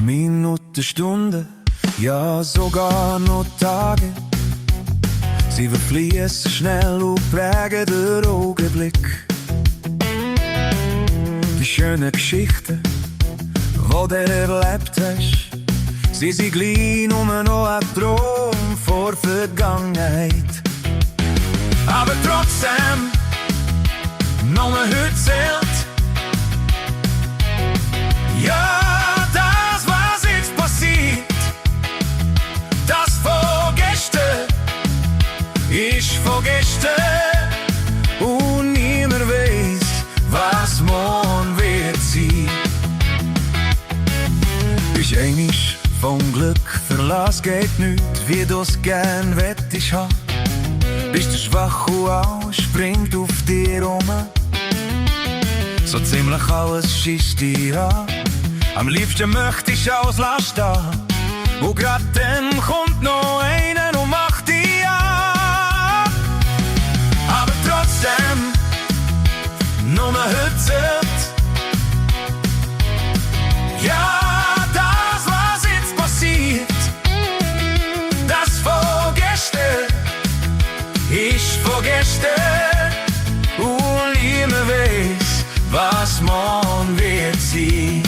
Minuten, Stunden, ja sogar noch Tage. Sie verfließen schnell und prägen den Augenblick. Die schönen Geschichten, die du erlebt hast, sie sind gleich nur noch ein Traum vor Vergangenheit. Aber trotzdem, nur heute zählt. Ja, das, was jetzt passiert, das von gestern ist von gestern. Und niemand weiß, was morgen wird sein. Bist einig vom Glück verlassen, geht nicht, wie du's gern wettisch haben. Bist du schwach und alles springt auf dir rum. So ziemlich alles schießt dich an. Am liebsten möchte ich auslassen da. Wo grad dann kommt noch einer und macht dich an. Aber trotzdem, nur heute zählt. Ja, das, was jetzt passiert, das von gestern ist von gestern. Und niemand weiß, was morgen wird sein.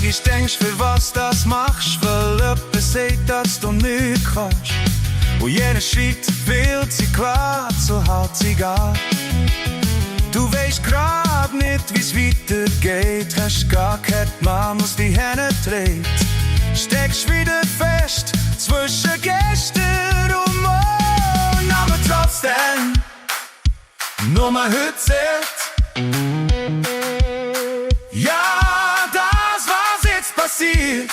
Ich denkst, für was das machst, weil jemand sagt, dass du nicht kannst. Und jeder Schritt will sie klar, so halt sie gar. Du weißt grad nicht, wie's weitergeht, hast gar kein Mann, was die Hände dreht. Steckst wieder fest zwischen gestern und morgen, aber trotzdem, nur mal heute zählt. Ja, passiert,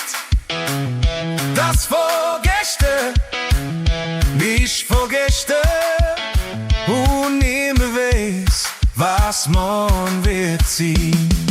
das von gestern ist von gestern. Und niemand weiß, was morgen wird sein.